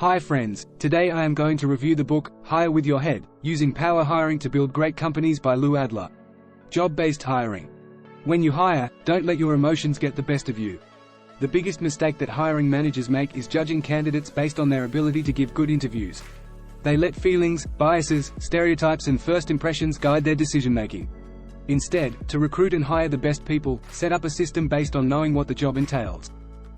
Hi friends, today I am going to review the book, Hire with Your Head, Using Power Hiring to Build Great Companies by Adler. Job-based hiring. When you hire, don't let your emotions get the best of you. The biggest mistake that hiring managers make is judging candidates based on their ability to give good interviews. They let feelings, biases, stereotypes and first impressions guide their decision-making. Instead, to recruit and hire the best people, set up a system based on knowing what the job entails.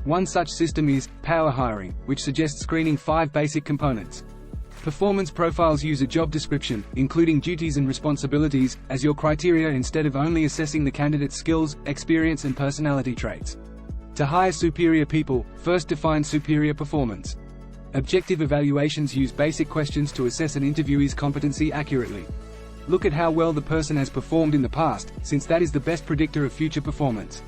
One such system is power hiring, which suggests screening 5 basic components. Performance profiles use a job description, including duties and responsibilities, as your criteria instead of only assessing the candidate's skills, experience and personality traits. To hire superior people, first define superior performance. Objective evaluations use basic questions to assess an interviewee's competency accurately. Look at how well the person has performed in the past, since that is the best predictor of future performance.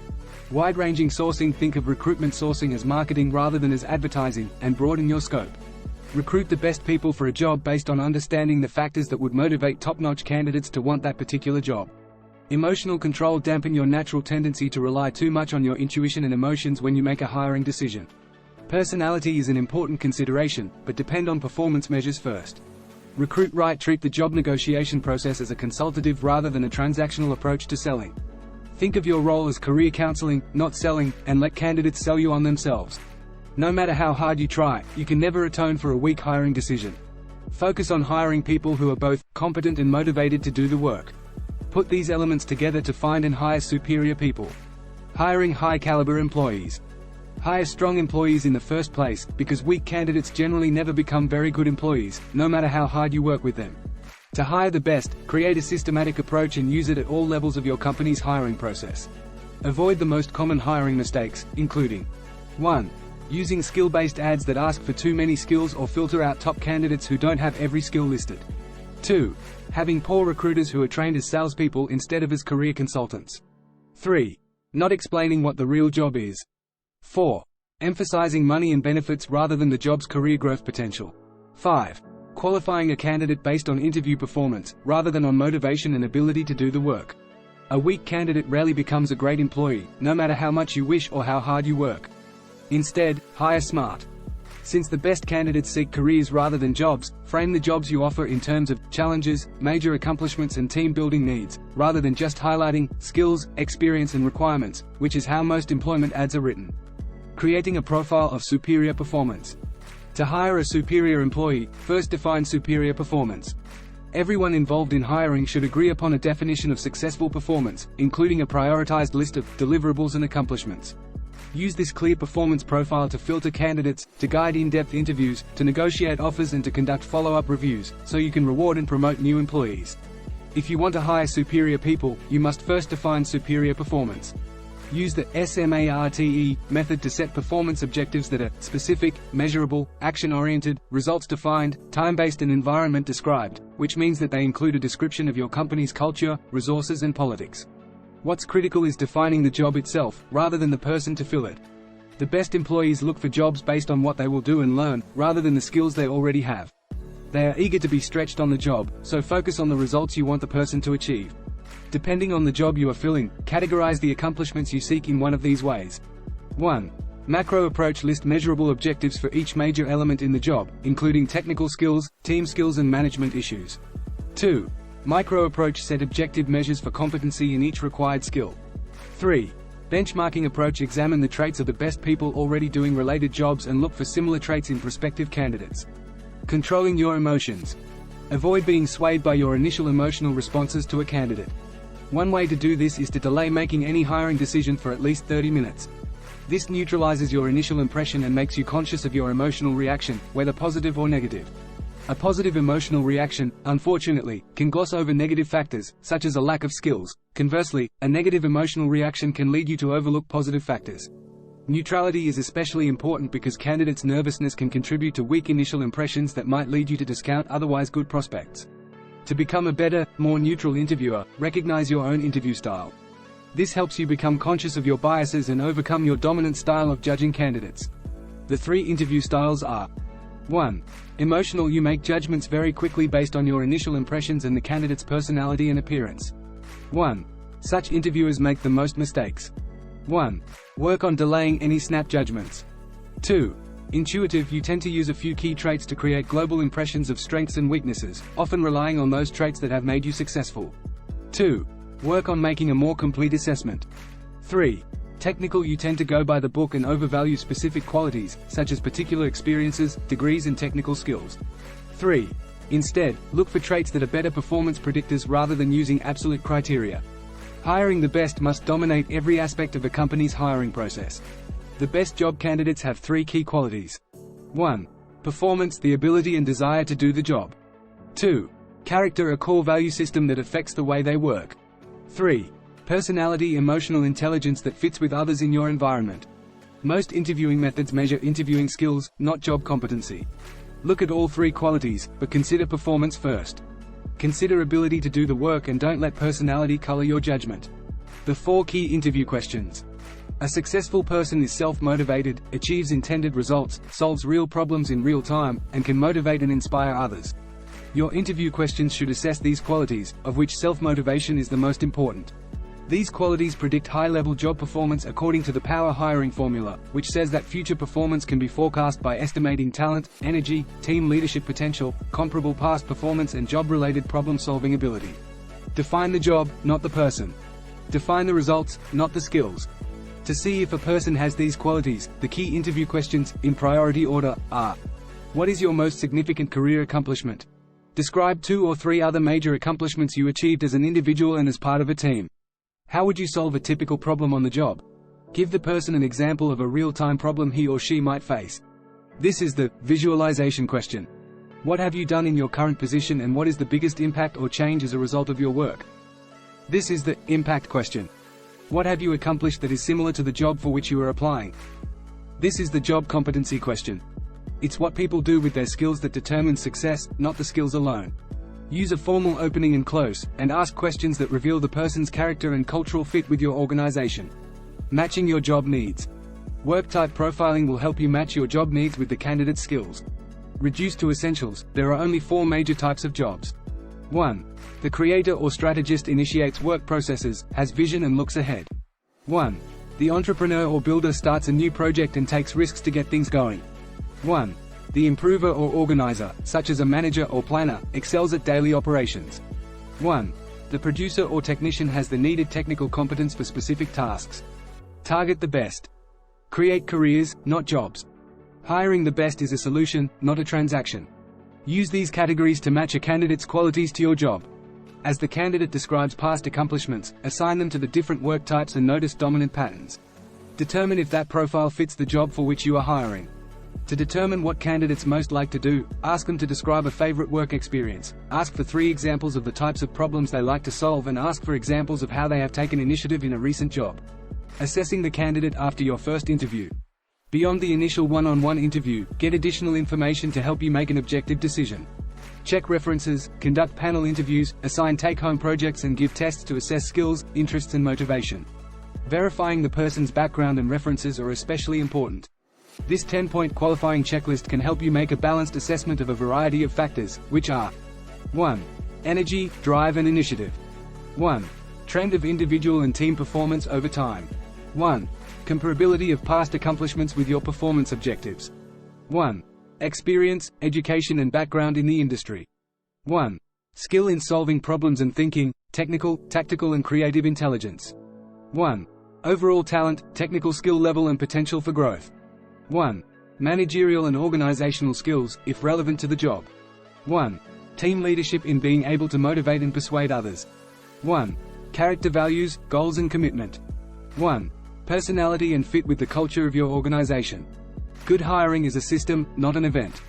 Wide-ranging sourcing. Think of recruitment sourcing as marketing rather than as advertising, and broaden your scope. Recruit the best people for a job based on understanding the factors that would motivate top-notch candidates to want that particular job. Emotional control. Dampen your natural tendency to rely too much on your intuition and emotions when you make a hiring decision. Personality is an important consideration, but depend on performance measures first. Recruit right. Treat the job negotiation process as a consultative rather than a transactional approach to selling. Think of your role as career counseling, not selling, and let candidates sell you on themselves. No matter how hard you try, you can never atone for a weak hiring decision. Focus on hiring people who are both competent and motivated to do the work. Put these elements together to find and hire superior people. Hiring high-caliber employees. Hire strong employees in the first place, because weak candidates generally never become very good employees, no matter how hard you work with them. To hire the best, create a systematic approach and use it at all levels of your company's hiring process. Avoid the most common hiring mistakes, including 1. Using skill-based ads that ask for too many skills or filter out top candidates who don't have every skill listed. 2. Having poor recruiters who are trained as salespeople instead of as career consultants. 3. Not explaining what the real job is. 4. Emphasizing money and benefits rather than the job's career growth potential. 5. Qualifying a candidate based on interview performance, rather than on motivation and ability to do the work. A weak candidate rarely becomes a great employee, no matter how much you wish or how hard you work. Instead, hire smart. Since the best candidates seek careers rather than jobs, frame the jobs you offer in terms of challenges, major accomplishments and team-building needs, rather than just highlighting skills, experience and requirements, which is how most employment ads are written. Creating a profile of superior performance. To hire a superior employee, first define superior performance. Everyone involved in hiring should agree upon a definition of successful performance, including a prioritized list of deliverables and accomplishments. Use this clear performance profile to filter candidates, to guide in-depth interviews, to negotiate offers and to conduct follow-up reviews, so you can reward and promote new employees. If you want to hire superior people, you must first define superior performance. Use the SMARTE method to set performance objectives that are specific, measurable, action-oriented, results-defined, time-based and environment-described, which means that they include a description of your company's culture, resources and politics. What's critical is defining the job itself, rather than the person to fill it. The best employees look for jobs based on what they will do and learn, rather than the skills they already have. They are eager to be stretched on the job, so focus on the results you want the person to achieve. Depending on the job you are filling, categorize the accomplishments you seek in one of these ways. 1. Macro approach. List measurable objectives for each major element in the job, including technical skills, team skills and management issues. 2. Micro approach. Set objective measures for competency in each required skill. 3. Benchmarking approach. Examine the traits of the best people already doing related jobs and look for similar traits in prospective candidates. Controlling your emotions. Avoid being swayed by your initial emotional responses to a candidate. One way to do this is to delay making any hiring decision for at least 30 minutes. This neutralizes your initial impression and makes you conscious of your emotional reaction, whether positive or negative. A positive emotional reaction, unfortunately, can gloss over negative factors, such as a lack of skills. Conversely, a negative emotional reaction can lead you to overlook positive factors. Neutrality is especially important because candidates' nervousness can contribute to weak initial impressions that might lead you to discount otherwise good prospects. To become a better, more neutral interviewer, recognize your own interview style. This helps you become conscious of your biases and overcome your dominant style of judging candidates. The 3 interview styles are: 1. Emotional. You make judgments very quickly based on your initial impressions and the candidate's personality and appearance. 1. Such interviewers make the most mistakes. 1. Work on delaying any snap judgments. 2. Intuitive, you tend to use a few key traits to create global impressions of strengths and weaknesses, often relying on those traits that have made you successful. 2. Work on making a more complete assessment. 3. Technical, you tend to go by the book and overvalue specific qualities, such as particular experiences, degrees and technical skills. 3. Instead, look for traits that are better performance predictors rather than using absolute criteria. Hiring the best must dominate every aspect of a company's hiring process. The best job candidates have 3 key qualities. 1. Performance, the ability and desire to do the job. 2. Character, a core value system that affects the way they work. 3. Personality, emotional intelligence that fits with others in your environment. Most interviewing methods measure interviewing skills, not job competency. Look at all 3 qualities, but consider performance first. Consider ability to do the work and don't let personality color your judgment. The 4 key interview questions. A successful person is self-motivated, achieves intended results, solves real problems in real time, and can motivate and inspire others. Your interview questions should assess these qualities, of which self-motivation is the most important. These qualities predict high-level job performance according to the power hiring formula, which says that future performance can be forecast by estimating talent, energy, team leadership potential, comparable past performance and job-related problem-solving ability. Define the job, not the person. Define the results, not the skills. To see if a person has these qualities, the key interview questions, in priority order, are: what is your most significant career accomplishment? Describe 2 or 3 other major accomplishments you achieved as an individual and as part of a team. How would you solve a typical problem on the job? Give the person an example of a real-time problem he or she might face. This is the visualization question. What have you done in your current position and what is the biggest impact or change as a result of your work? This is the impact question. What have you accomplished that is similar to the job for which you are applying? This is the job competency question. It's what people do with their skills that determines success, not the skills alone. Use a formal opening and close, and ask questions that reveal the person's character and cultural fit with your organization. Matching your job needs. Work type profiling will help you match your job needs with the candidate's skills. Reduced to essentials, there are only 4 major types of jobs. 1. The creator or strategist initiates work processes, has vision and looks ahead. 1. The entrepreneur or builder starts a new project and takes risks to get things going. 1. The improver or organizer, such as a manager or planner, excels at daily operations. 1. The producer or technician has the needed technical competence for specific tasks. Target the best. Create careers, not jobs. Hiring the best is a solution, not a transaction. Use these categories to match a candidate's qualities to your job. As the candidate describes past accomplishments, assign them to the different work types and notice dominant patterns. Determine if that profile fits the job for which you are hiring. To determine what candidates most like to do, ask them to describe a favorite work experience, ask for 3 examples of the types of problems they like to solve and ask for examples of how they have taken initiative in a recent job. Assessing the candidate after your first interview. Beyond the initial one-on-one interview, get additional information to help you make an objective decision. Check references, conduct panel interviews, assign take-home projects and give tests to assess skills, interests and motivation. Verifying the person's background and references are especially important. This 10-point qualifying checklist can help you make a balanced assessment of a variety of factors, which are: 1. Energy, drive and initiative. 1. Trend of individual and team performance over time. 1. Comparability of past accomplishments with your performance objectives. 1. Experience, education and background in the industry. 1. Skill in solving problems and thinking, technical, tactical and creative intelligence. 1. Overall talent, technical skill level and potential for growth. 1. Managerial and organizational skills, if relevant to the job. 1. Team leadership in being able to motivate and persuade others. 1. Character values, goals and commitment. 1. Personality and fit with the culture of your organization. Good hiring is a system, not an event.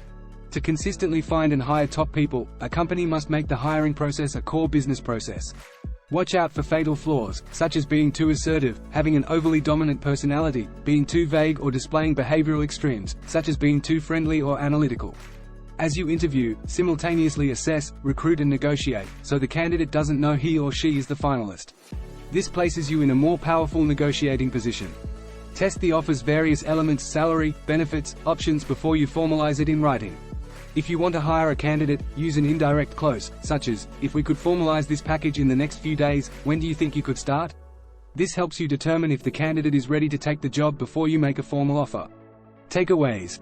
To consistently find and hire top people, a company must make the hiring process a core business process. Watch out for fatal flaws, such as being too assertive, having an overly dominant personality, being too vague or displaying behavioral extremes, such as being too friendly or analytical. As you interview, simultaneously assess, recruit and negotiate, so the candidate doesn't know he or she is the finalist. This places you in a more powerful negotiating position. Test the offer's various elements: salary, benefits, options before you formalize it in writing. If you want to hire a candidate, use an indirect clause, such as, "If we could formalize this package in the next few days, when do you think you could start?" This helps you determine if the candidate is ready to take the job before you make a formal offer. Takeaways.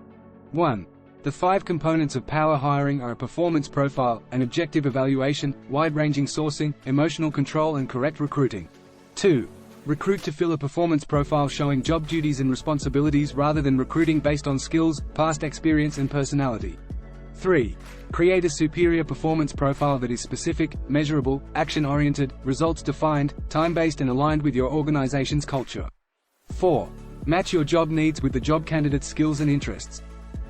1. The 5 components of power hiring are a performance profile, an objective evaluation, wide-ranging sourcing, emotional control and correct recruiting. 2. Recruit to fill a performance profile showing job duties and responsibilities rather than recruiting based on skills, past experience and personality. 3. Create a superior performance profile that is specific, measurable, action-oriented, results-defined, time-based and aligned with your organization's culture. 4. Match your job needs with the job candidate's skills and interests.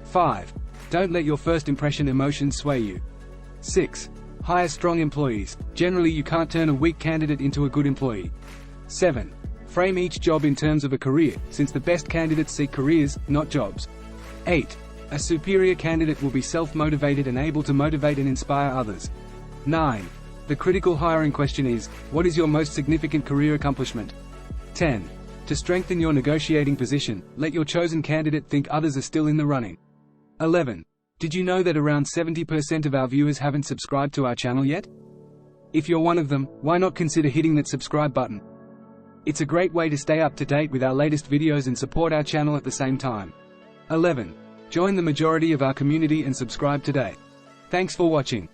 5. Don't let your first impression emotions sway you. 6. Hire strong employees. Generally you can't turn a weak candidate into a good employee. 7. Frame each job in terms of a career, since the best candidates seek careers, not jobs. 8. A superior candidate will be self-motivated and able to motivate and inspire others. 9. The critical hiring question is, what is your most significant career accomplishment? 10. To strengthen your negotiating position, let your chosen candidate think others are still in the running. 11. Did you know that around 70% of our viewers haven't subscribed to our channel yet? If you're one of them, why not consider hitting that subscribe button? It's a great way to stay up to date with our latest videos and support our channel at the same time. 11. Join the majority of our community and subscribe today. Thanks for watching.